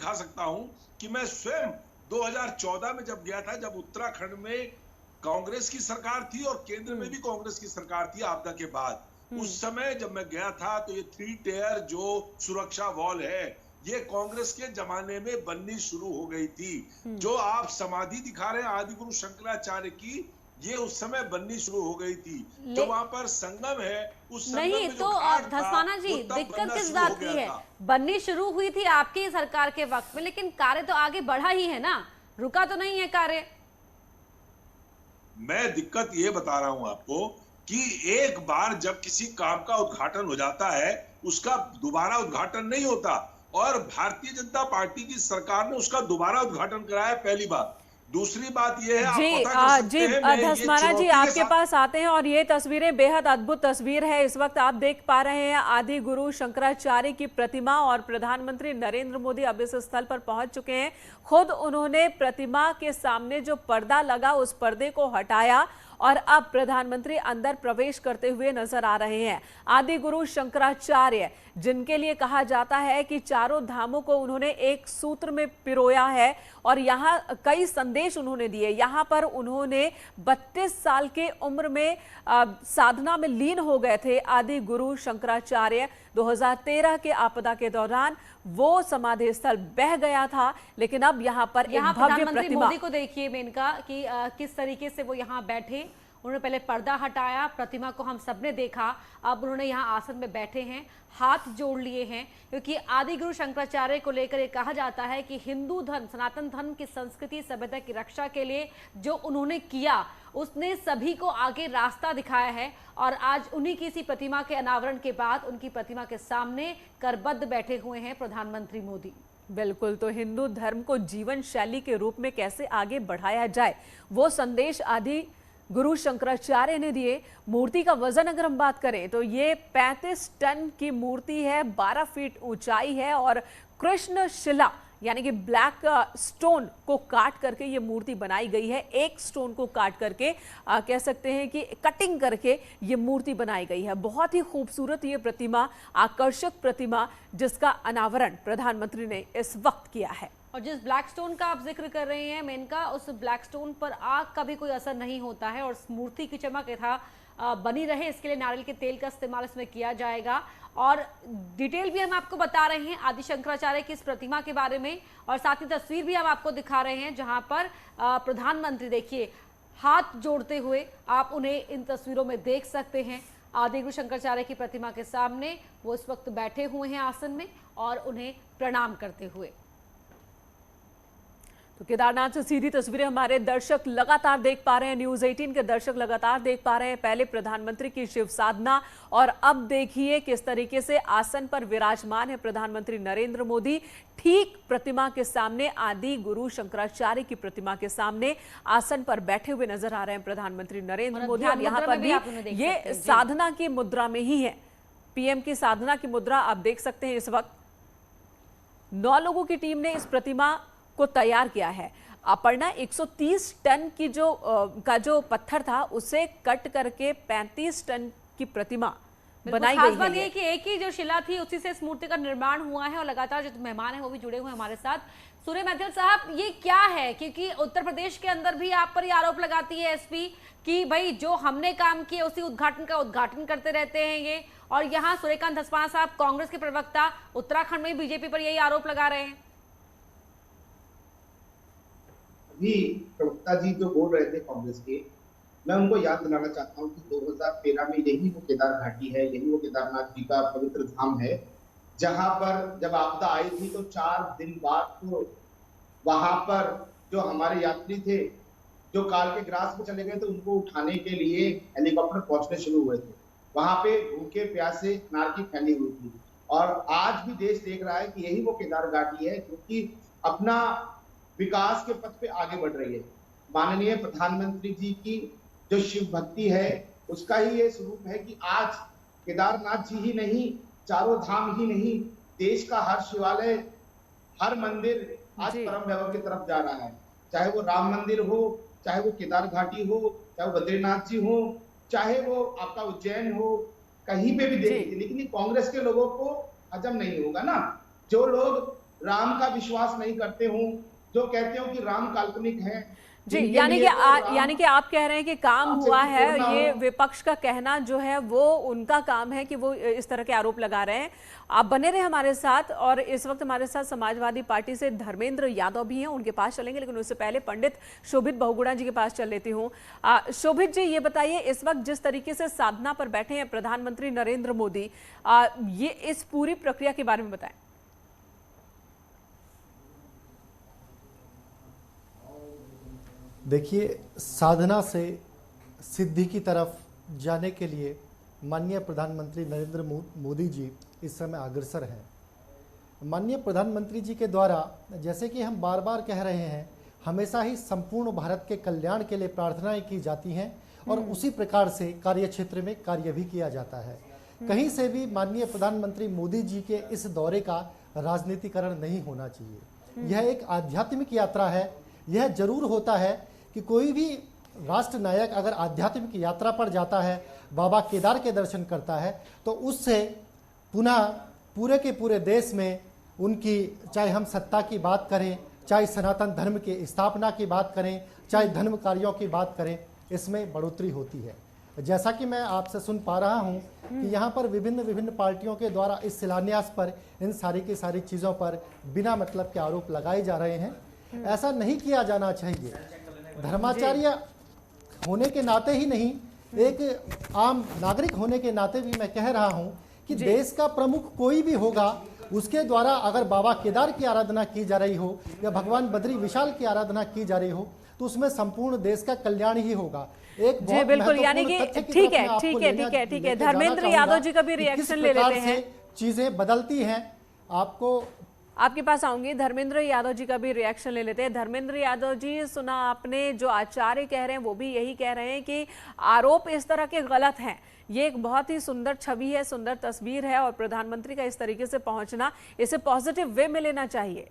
दिखा सकता हूं कि मैं स्वयं 2014 में जब गया था, जब उत्तराखंड में कांग्रेस की सरकार थी और केंद्र में भी कांग्रेस की सरकार थी आपदा के बाद, उस समय जब मैं गया था तो ये 3 टेयर जो सुरक्षा वॉल है, ये कांग्रेस के जमाने में बननी शुरू हो गई थी। जो आप समाधि दिखा रहे हैं आदि गुरु शंकराचार्य की, ये उस समय बननी शुरू हो गई थी। जो वहां पर संगम है, उस संगम नहीं में जो तो घाट था धस्माना वो जी, तब दिक्कत बनना किस शुरू हो बात की गया है? था। बननी शुरू हुई थी आपकी सरकार के वक्त में, लेकिन कार्य तो आगे बढ़ा ही है ना, रुका तो नहीं है कार्य। मैं दिक्कत ये बता रहा हूं आपको कि एक बार जब किसी काम का उद्घाटन हो जाता है, उसका दोबारा उद्घाटन नहीं होता, और भारतीय जनता पार्टी की सरकार ने उसका दोबारा उद्घाटन कराया, पहली बात। दूसरी बात यह है, आप जी पता कर सकते जी हैं, मैं ये धस्माना जी चुनौती के आपके साथ। पास आते हैं और ये तस्वीरें बेहद अद्भुत तस्वीर है। इस वक्त आप देख पा रहे हैं आदि गुरु शंकराचार्य की प्रतिमा, और प्रधानमंत्री नरेंद्र मोदी अब इस स्थल पर पहुंच चुके हैं। खुद उन्होंने प्रतिमा के सामने जो पर्दा लगा उस पर्दे को हटाया और अब प्रधानमंत्री अंदर प्रवेश करते हुए नजर आ रहे हैं। आदि गुरु शंकराचार्य, जिनके लिए कहा जाता है कि चारों धामों को उन्होंने एक सूत्र में पिरोया है और यहाँ कई संदेश उन्होंने दिए। यहाँ पर उन्होंने 32 साल के उम्र में साधना में लीन हो गए थे आदि गुरु शंकराचार्य। 2013 के आपदा के दौरान वो समाधि स्थल बह गया था, लेकिन अब यहाँ पर एक भव्य प्रधानमंत्री प्रतिमा। मोदी को देखिए मेनका कि किस तरीके से वो यहाँ बैठे, उन्होंने पहले पर्दा हटाया, प्रतिमा को हम सबने देखा, अब उन्होंने यहाँ आसन में बैठे हैं, हाथ जोड़ लिए हैं, क्योंकि आदि गुरु शंकराचार्य को लेकर ये कहा जाता है कि हिंदू धर्म, सनातन धर्म की संस्कृति सभ्यता की रक्षा के लिए जो उन्होंने किया, उसने सभी को आगे रास्ता दिखाया है। और आज उन्हीं की इसी प्रतिमा के अनावरण के बाद उनकी प्रतिमा के सामने करबद्ध बैठे हुए हैं प्रधानमंत्री मोदी। बिल्कुल, तो हिंदू धर्म को जीवन शैली के रूप में कैसे आगे बढ़ाया जाए, वो संदेश आदि गुरु शंकराचार्य ने दिए। मूर्ति का वजन अगर हम बात करें तो ये 35 टन की मूर्ति है, 12 फीट ऊंचाई है, और कृष्ण शिला यानी कि ब्लैक स्टोन को काट करके ये मूर्ति बनाई गई है। एक स्टोन को काट करके कह सकते हैं कि कटिंग करके ये मूर्ति बनाई गई है। बहुत ही खूबसूरत ये प्रतिमा, आकर्षक प्रतिमा, जिसका अनावरण प्रधानमंत्री ने इस वक्त किया है। और जिस ब्लैक स्टोन का आप जिक्र कर रहे हैं मेनका, उस ब्लैक स्टोन पर आग का भी कोई असर नहीं होता है, और मूर्ति की चमक यथा बनी रहे इसके लिए नारियल के तेल का इस्तेमाल इसमें किया जाएगा। और डिटेल भी हम आपको बता रहे हैं आदि शंकराचार्य की इस प्रतिमा के बारे में, और साथ ही तस्वीर भी हम आपको दिखा रहे हैं जहां पर प्रधानमंत्री देखिए हाथ जोड़ते हुए, आप उन्हें इन तस्वीरों में देख सकते हैं। आदि गुरु शंकराचार्य की प्रतिमा के सामने वो इस वक्त बैठे हुए हैं आसन में और उन्हें प्रणाम करते हुए। तो केदारनाथ से सीधी तस्वीरें हमारे दर्शक लगातार देख पा रहे हैं, न्यूज़ 18 के दर्शक लगातार देख पा रहे हैं। पहले प्रधानमंत्री की शिव साधना, और अब देखिए किस तरीके से आसन पर विराजमान है प्रधानमंत्री नरेंद्र मोदी। ठीक प्रतिमा के सामने, आदि गुरु शंकराचार्य की प्रतिमा के सामने आसन पर बैठे हुए नजर आ रहे हैं प्रधानमंत्री नरेंद्र मोदी। और यहाँ पर भी ये साधना की मुद्रा में ही है, पीएम की साधना की मुद्रा आप देख सकते हैं। इस वक्त 9 लोगों की टीम ने इस प्रतिमा को तैयार किया है। अपर्णा, 130 टन की जो पत्थर था उसे कट करके 35 टन की प्रतिमा बनाई गई है। खास बात ये कि एक ही जो शिला थी उसी से इस मूर्ति का निर्माण हुआ है, और लगातार जो मेहमान है वो भी जुड़े हुए हैं हमारे साथ। सूर्य मैथिल साहब, ये क्या है? क्योंकि उत्तर प्रदेश के अंदर भी आप पर ये आरोप लगाती है एसपी कि भाई जो हमने काम किया उसी उद्घाटन का उद्घाटन करते रहते हैं ये, और यहाँ सूर्यकांत धस्माना साहब कांग्रेस के प्रवक्ता उत्तराखंड में बीजेपी पर यही आरोप लगा रहे हैं। भी प्रवक्ता जी जो बोल रहे थे कांग्रेस के, मैं उनको याद दिलाना चाहता हूं कि 2013 में यही वो केदार घाटी है, यही वो केदारनाथ जी का पवित्र धाम है, जहां पर जब आपदा आई थी तो 4 दिन बाद तो वहां पर जो हमारे यात्री थे जो काल के ग्रास में चले गए थे, उनको उठाने के लिए हेलीकॉप्टर पहुंचने शुरू हुए थे। वहां पे भूखे प्यासे नारकी फैली हुई थी, और आज भी देश देख रहा है कि यही वो केदार घाटी है क्योंकि अपना विकास के पथ पे आगे बढ़ रही है। माननीय प्रधानमंत्री जी की जो शिव भक्ति है उसका ही ये स्वरूप है कि आज केदारनाथ जी ही नहीं, चारों धाम ही नहीं, देश का हर शिवालय, हर मंदिर आज परम वैभव की तरफ जा रहा है। चाहे वो राम मंदिर हो, चाहे वो केदार घाटी हो, चाहे वो बद्रीनाथ जी हो, चाहे वो आपका उज्जैन हो, कहीं पे भी देख लीजिए। लेकिन कांग्रेस के लोगों को हजम नहीं होगा ना, जो लोग राम का विश्वास नहीं करते हूं, जो कहते हो कि राम काल्पनिक है। जी, जिनके यानी कि लिए तो राम यानी कि आप कह रहे हैं कि काम राम से हुआ भी है, जोड़ना ये हो। विपक्ष का कहना जो है वो उनका काम है कि वो इस तरह के आरोप लगा रहे हैं। आप बने रहे हमारे साथ, और इस वक्त हमारे साथ समाजवादी पार्टी से धर्मेंद्र यादव भी हैं, उनके पास चलेंगे, लेकिन उससे पहले पंडित शोभित बहुगुणा जी के पास चल लेती हूँ। शोभित जी, ये बताइए, इस वक्त जिस तरीके से साधना पर बैठे हैं प्रधानमंत्री नरेंद्र मोदी, ये इस पूरी प्रक्रिया के बारे में बताएं। देखिए, साधना से सिद्धि की तरफ जाने के लिए माननीय प्रधानमंत्री नरेंद्र मोदी जी इस समय अग्रसर हैं। माननीय प्रधानमंत्री जी के द्वारा, जैसे कि हम बार बार कह रहे हैं, हमेशा ही संपूर्ण भारत के कल्याण के लिए प्रार्थनाएं की जाती हैं और उसी प्रकार से कार्य क्षेत्र में कार्य भी किया जाता है। कहीं से भी माननीय प्रधानमंत्री मोदी जी के इस दौरे का राजनीतिकरण नहीं होना चाहिए। यह एक आध्यात्मिक यात्रा है। यह जरूर होता है कि कोई भी राष्ट्र नायक अगर आध्यात्मिक यात्रा पर जाता है, बाबा केदार के दर्शन करता है, तो उससे पुनः पूरे के पूरे देश में उनकी, चाहे हम सत्ता की बात करें, चाहे सनातन धर्म की स्थापना की बात करें, चाहे धर्म कार्यों की बात करें, इसमें बढ़ोतरी होती है। जैसा कि मैं आपसे सुन पा रहा हूं कि यहाँ पर विभिन्न विभिन्न पार्टियों के द्वारा इस शिलान्यास पर, इन सारी की सारी चीज़ों पर बिना मतलब के आरोप लगाए जा रहे हैं। ऐसा नहीं किया जाना चाहिए। धर्माचार्य होने के नाते ही नहीं, एक आम नागरिक होने के नाते भी मैं कह रहा हूं कि देश का प्रमुख कोई भी होगा, उसके द्वारा अगर बाबा केदार की आराधना की जा रही हो या भगवान बद्री विशाल की आराधना की जा रही हो, तो उसमें संपूर्ण देश का कल्याण ही होगा। एक जी बिल्कुल, यानी कि ठीक है, धर्मेंद्र यादव जी का भी रिएक्शन ले लेते हैं। चीजें बदलती हैं, आपके पास आऊंगी। धर्मेंद्र यादव जी का भी रिएक्शन ले लेते हैं। धर्मेंद्र यादव जी, सुना आपने, जो आचार्य कह रहे हैं वो भी यही कह रहे हैं कि आरोप इस तरह के गलत हैं। ये एक बहुत ही सुंदर छवि है, सुंदर तस्वीर है, और प्रधानमंत्री का इस तरीके से पहुंचना, इसे पॉजिटिव वे में लेना चाहिए।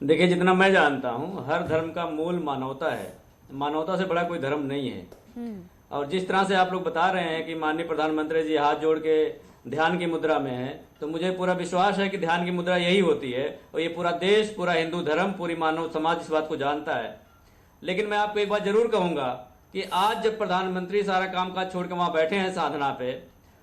देखिए, जितना मैं जानता हूं, हर धर्म का मूल मानवता है। मानवता से बड़ा कोई धर्म नहीं है। और जिस तरह से आप लोग बता रहे हैं कि माननीय प्रधानमंत्री जी हाथ जोड़ के ध्यान की मुद्रा में हैं, तो मुझे पूरा विश्वास है कि ध्यान की मुद्रा यही होती है, और ये पूरा देश, पूरा हिंदू धर्म, पूरी मानव समाज इस बात को जानता है। लेकिन मैं आपको एक बात जरूर कहूंगा कि आज जब प्रधानमंत्री सारा कामकाज छोड़ के वहां बैठे हैं साधना पे,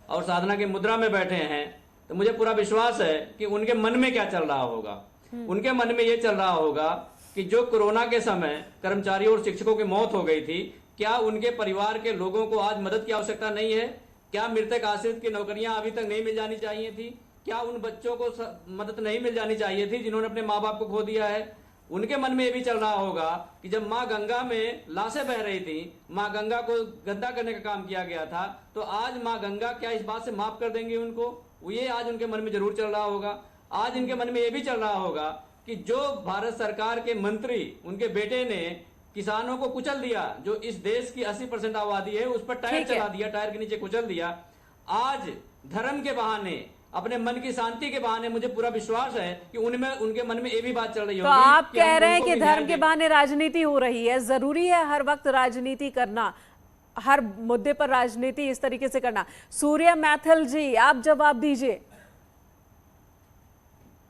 और साधना की मुद्रा में बैठे हैं, तो मुझे पूरा विश्वास है कि उनके मन में क्या चल रहा होगा। उनके मन में ये चल रहा होगा कि जो कोरोना के समय कर्मचारियों और शिक्षकों की मौत हो गई थी, क्या उनके परिवार के लोगों को आज मदद की आवश्यकता नहीं है? क्या मृतक आश्रित की नौकरियां अभी तक नहीं मिल जानी चाहिए थी? क्या उन बच्चों को मदद नहीं मिल जानी चाहिए थी जिन्होंने अपने माँ बाप को खो दिया है? उनके मन में ये भी चल रहा होगा कि जब माँ गंगा में लाशें बह रही थी, माँ गंगा को गंदा करने का काम किया गया था, तो आज माँ गंगा क्या इस बात से माफ कर देंगे उनको? ये आज उनके मन में जरूर चल रहा होगा। आज इनके मन में ये भी चल रहा होगा कि जो भारत सरकार के मंत्री, उनके बेटे ने किसानों को कुचल दिया, जो इस देश की 80% आबादी है, उस पर टायर चला दिया, टायर के नीचे कुचल दिया। आज धर्म के बहाने, अपने मन की शांति के बहाने, मुझे पूरा विश्वास है कि उनमें, उनके मन में ये भी बात चल रही होगी। तो आप कह रहे हैं कि धर्म के बहाने राजनीति हो रही है। जरूरी है हर वक्त राजनीति करना, हर मुद्दे पर राजनीति इस तरीके से करना? सूर्य मैथिल जी, आप जवाब दीजिए।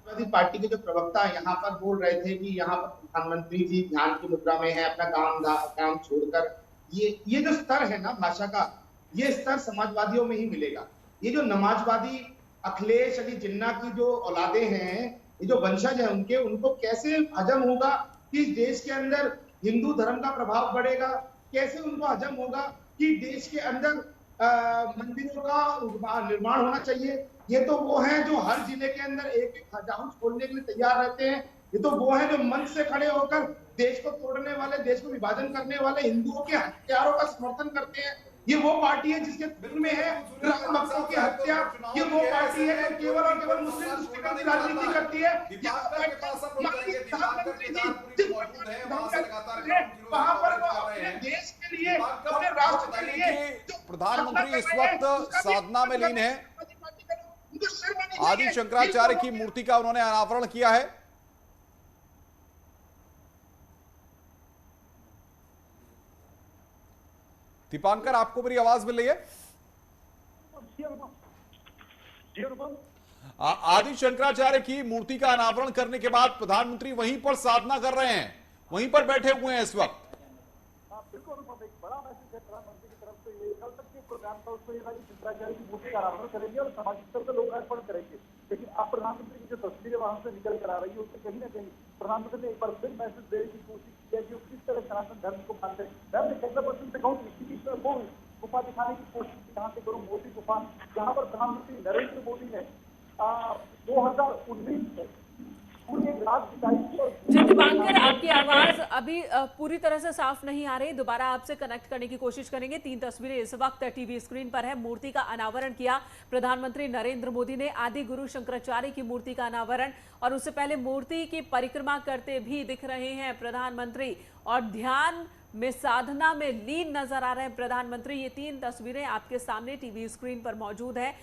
पार्टी के जो प्रवक्ता यहाँ पर बोल रहे थे कि यहाँ पर प्रधानमंत्री जी ध्यान की मुद्रा में है, अपना काम छोड़कर, ये जो स्तर है ना भाषा का, ये स्तर समाजवादियों में ही मिलेगा। ये जो नमाजवादी अखिलेश अली जिन्ना की जो औलादे हैं, ये जो वंशज है उनके, उनको कैसे हजम होगा कि देश के अंदर हिंदू धर्म का प्रभाव बढ़ेगा? कैसे उनको हजम होगा कि देश के अंदर मंदिरों का निर्माण होना चाहिए? ये तो वो हैं जो हर जिले के अंदर एक एक हज हाउस खोलने के लिए तैयार रहते हैं। ये तो वो हैं जो मंच से खड़े होकर देश को तोड़ने वाले, देश को विभाजन करने वाले हिंदुओं के हत्यारों का समर्थन करते हैं। ये वो पार्टी है जिसके दिल में है राम भक्तों की हत्या। ये वो पार्टी है जो केवल और केवल मुस्लिम की राजनीति करती है। वहां पर वो अपने देश के लिए, अपने राष्ट्र के लिए, प्रधानमंत्री इस वक्त साधना में लीन है। आदि शंकराचार्य की मूर्ति का उन्होंने अनावरण किया है। दीपांकर, आपको मेरी आवाज मिल रही है? जी अनुपम। आदि शंकराचार्य की मूर्ति का अनावरण करने के बाद प्रधानमंत्री वहीं पर साधना कर रहे हैं, वहीं पर बैठे हुए हैं इस वक्त। बिल्कुल अनुपम, एक बड़ा मैसेज है प्रधानमंत्री की तरफ से। ये कल तक के प्रोग्राम था, उसमें ये शंकराचार्य की मूर्ति का अनावरण करेंगे और सामाजिक स्तर पर लोकार्पण करेंगे। लेकिन अब प्रधानमंत्री की जो तस्वीरें वहां से निकल कर आ रही है, उससे कहीं ना कहीं प्रधानमंत्री ने एक बार फिर मैसेज देने की कोशिश की है कि वो किस तरह सनातन धर्म को मानते हैं। मैं अपने कैमरा पर्सन से कहूँ इसी की वो गुफा दिखाने की कोशिश की, यहाँ से करूँ मोदी गुफा, जहाँ पर प्रधानमंत्री नरेंद्र मोदी ने 2019 में पूरी एक रात बिताई थी। जी दीपांकर, आपकी आवाज अभी पूरी तरह से साफ नहीं आ रही, दोबारा आपसे कनेक्ट करने की कोशिश करेंगे। 3 तस्वीरें इस वक्त टीवी स्क्रीन पर है। मूर्ति का अनावरण किया प्रधानमंत्री नरेंद्र मोदी ने, आदि गुरु शंकराचार्य की मूर्ति का अनावरण, और उससे पहले मूर्ति की परिक्रमा करते भी दिख रहे हैं प्रधानमंत्री और ध्यान में साधना में लीन नजर आ रहे हैं प्रधानमंत्री। ये 3 तस्वीरें आपके सामने टीवी स्क्रीन पर मौजूद है।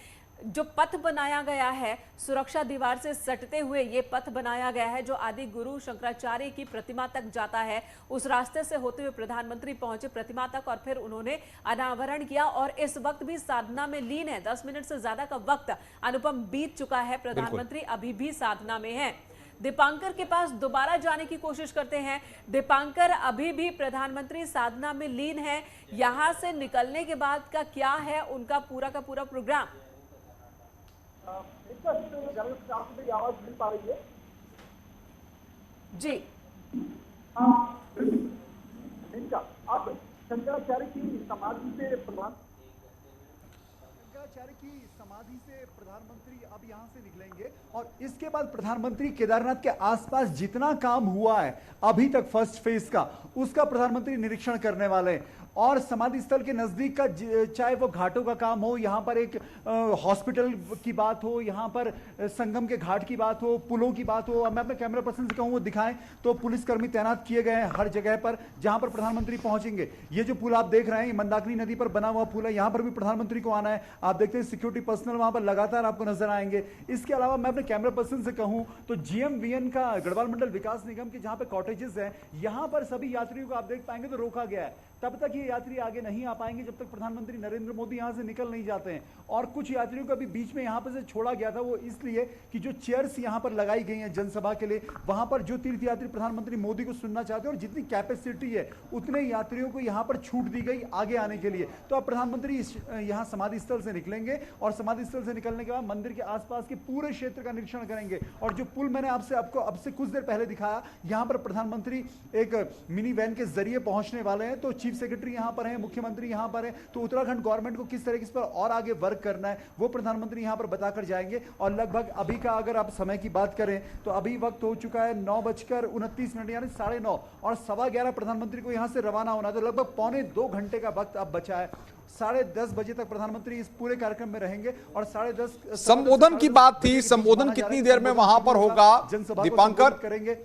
जो पथ बनाया गया है सुरक्षा दीवार से सटते हुए, ये पथ बनाया गया है जो आदि गुरु शंकराचार्य की प्रतिमा तक जाता है, उस रास्ते से होते हुए प्रधानमंत्री पहुंचे प्रतिमा तक और फिर उन्होंने अनावरण किया और इस वक्त भी साधना में लीन है। 10 मिनट से ज्यादा का वक्त अनुपम बीत चुका है, प्रधानमंत्री अभी भी साधना में है। दीपांकर के पास दोबारा जाने की कोशिश करते हैं। दीपांकर, अभी भी प्रधानमंत्री साधना में लीन है, यहां से निकलने के बाद का क्या है उनका पूरा का पूरा प्रोग्राम? आवाज मिल पा रही है जी। इनका अब शंकराचार्य की समाधि से प्रधानमंत्री अब यहां से निकलेंगे और इसके बाद प्रधानमंत्री केदारनाथ के आसपास जितना काम हुआ है अभी तक फर्स्ट फेज का, उसका प्रधानमंत्री निरीक्षण करने वाले हैं। और समाधि स्थल के नजदीक का, चाहे वो घाटों का काम हो, यहाँ पर एक हॉस्पिटल की बात हो, यहाँ पर संगम के घाट की बात हो, पुलों की बात हो, मैं अपने कैमरा पर्सन से कहूँ वो दिखाएं, तो पुलिसकर्मी तैनात किए गए हैं हर जगह पर जहां पर प्रधानमंत्री पहुंचेंगे। ये जो पुल आप देख रहे हैं, मंदाकिनी नदी पर बना हुआ पुल है, यहाँ पर भी प्रधानमंत्री को आना है। आप देखते हैं सिक्योरिटी पर्सनल वहां पर लगातार आपको नजर आएंगे। इसके अलावा मैं अपने कैमरा पर्सन से कहूं तो GMVN का, गढ़वाल मंडल विकास निगम के जहां पर कॉटेजेस हैं, यहां पर सभी यात्रियों को आप देख पाएंगे तो रोका गया है। तब तक ये यात्री आगे नहीं आ पाएंगे जब तक प्रधानमंत्री नरेंद्र मोदी यहां से निकल नहीं जाते हैं। और कुछ यात्रियों को अभी बीच में यहां पर से छोड़ा गया था, वो इसलिए कि जो चेयर्स यहां पर लगाई गई हैं जनसभा के लिए, वहां पर जो तीर्थ यात्री प्रधानमंत्री मोदी को सुनना चाहते हैं और जितनी कैपेसिटी है उतने यात्रियों को यहां पर छूट दी गई आगे आने के लिए। तो अब प्रधानमंत्री यहां समाधि स्थल से निकलेंगे और समाधि स्थल से निकलने के बाद मंदिर के आसपास के पूरे क्षेत्र का निरीक्षण करेंगे। और जो पुल मैंने आपको अब से कुछ देर पहले दिखाया, यहां पर प्रधानमंत्री एक मिनी वैन के जरिए पहुंचने वाले हैं। तो चीफ सेक्रेटरी यहां पर है, मुख्यमंत्री यहां पर है, तो उत्तराखंड गवर्नमेंट को किस तरीके से और आगे वर्क करना है वो प्रधानमंत्री यहां पर बताकर जाएंगे। और लगभग अभी का अगर आप समय की बात करें तो अभी वक्त हो चुका है 9:29 यानी 9:30 और 11:15 प्रधानमंत्री को यहां से रवाना होना, तो लगभग 1.25 घंटे का वक्त अब बचा है। 10:30 बजे तक प्रधानमंत्री इस पूरे कार्यक्रम में रहेंगे और 10:30 संबोधन की बात थी, संबोधन कितनी देर में वहां पर होगा दीपांकर? करेंगे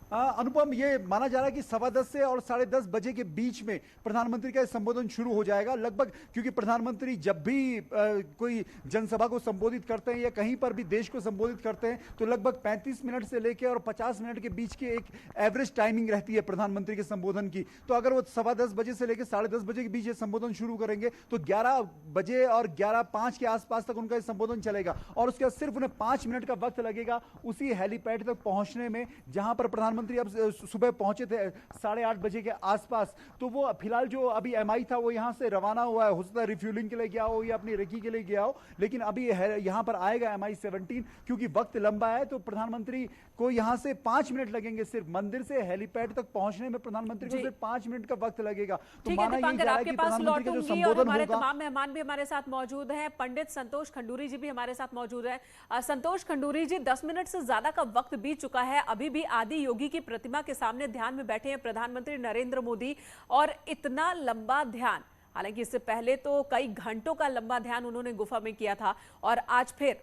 अनुपम, ये माना जा रहा है कि 10:15 से और 10:30 बजे के बीच में प्रधानमंत्री का संबोधन शुरू हो जाएगा लगभग, क्योंकि प्रधानमंत्री जब भी कोई जनसभा को संबोधित करते हैं या कहीं पर भी देश को संबोधित करते हैं तो लगभग 35 मिनट से लेकर और 50 मिनट के बीच की एक एवरेज टाइमिंग रहती है प्रधानमंत्री के संबोधन की। तो अगर वो 10:15 बजे से लेकर 10:30 बजे के बीच ये संबोधन शुरू करेंगे तो 11 बजे और 11:05 के आसपास तक उनका संबोधन चलेगा और उसके बाद सिर्फ उन्हें 5 मिनट का वक्त लगेगा उसी हेलीपैड तक पहुंचने में, जहां पर प्रधानमंत्री अब सुबह पहुंचे थे 8:30 बजे के आसपास। तो वो फिलहाल जो अभी MI था वो यहां से रवाना हुआ है, हो सकता है रिफ्यूलिंग के लिए गया हो या अपनी रेकी के लिए गया हो, लेकिन अभी यहां पर आएगा MI-17 क्योंकि वक्त लंबा है। तो प्रधानमंत्री को यहां से 5 मिनट लगेंगे, सिर्फ मंदिर से हेलीपैड तक पहुंचने में प्रधानमंत्री को सिर्फ 5 मिनट का वक्त लगेगा। तो माना ये जा रहा है कि प्रधानमंत्री का जो संबोधन होगा, तमाम मेहमान भी हमारे साथ मौजूद हैं, पंडित संतोष खंडूरी जी भी हमारे साथ मौजूद है। संतोष खंडूरी जी, 10 मिनट से ज्यादा का वक्त बीत चुका है, अभी भी आदि योगी की प्रतिमा के सामने ध्यान में बैठे हैं प्रधानमंत्री नरेंद्र मोदी। और इतना लंबा ध्यान, हालांकि इससे पहले तो कई घंटों का लंबा ध्यान उन्होंने गुफा में किया था और आज फिर।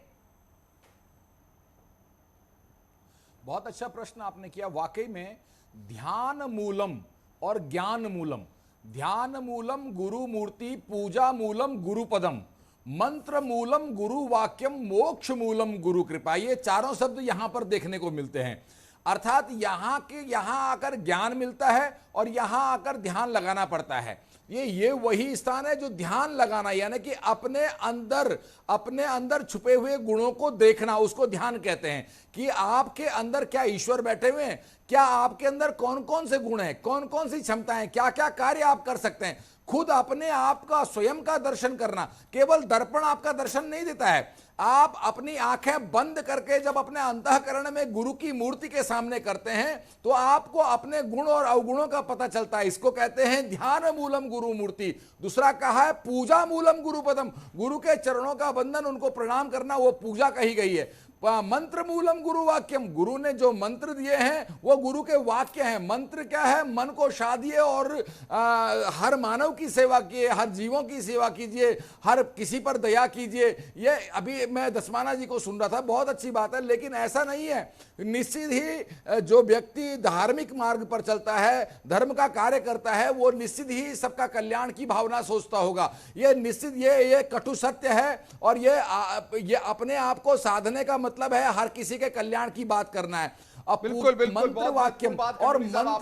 बहुत अच्छा प्रश्न आपने किया। वाकई में ध्यान मूलम और ज्ञान मूलम, ध्यान मूलम गुरु मूर्ति, पूजा मूलम गुरु पदम, मंत्र मूलम गुरु वाक्यम, मोक्ष मूलम गुरु कृपा, ये चारों शब्द यहां पर देखने को मिलते हैं। अर्थात यहां आकर ज्ञान मिलता है और यहां आकर ध्यान लगाना पड़ता है। ये वही स्थान है जो ध्यान लगाना, यानी कि अपने अंदर छुपे हुए गुणों को देखना, उसको ध्यान कहते हैं। कि आपके अंदर क्या ईश्वर बैठे हुए हैं, क्या आपके अंदर कौन कौन से गुण हैं, कौन कौन सी क्षमताएं, क्या क्या कार्य आप कर सकते हैं। खुद अपने आप का, स्वयं का दर्शन करना। केवल दर्पण आपका दर्शन नहीं देता है। आप अपनी आंखें बंद करके जब अपने अंतःकरण में गुरु की मूर्ति के सामने करते हैं तो आपको अपने गुण और अवगुणों का पता चलता है। इसको कहते हैं ध्यान मूलम गुरु मूर्ति। दूसरा कहा है पूजा मूलम गुरु पदम, गुरु के चरणों का बंधन, उनको प्रणाम करना, वो पूजा कही गई है। मंत्र मूलम गुरु वाक्यम, गुरु ने जो मंत्र दिए हैं वो गुरु के वाक्य हैं। मंत्र क्या है? मन को शादिए और हर मानव की सेवा कीजिए, हर जीवों की सेवा कीजिए, हर किसी पर दया कीजिए। ये अभी मैं दसमाना जी को सुन रहा था, बहुत अच्छी बात है, लेकिन ऐसा नहीं है। निश्चित ही जो व्यक्ति धार्मिक मार्ग पर चलता है, धर्म का कार्य करता है, वो निश्चित ही सबका कल्याण की भावना सोचता होगा। ये निश्चित ये कटु सत्य है। और ये अपने आप को साधने का मतलब है हर किसी के कल्याण की बात करना है। बिल्कुल बिल्कुल, मंत्र वाक्य और मंत्र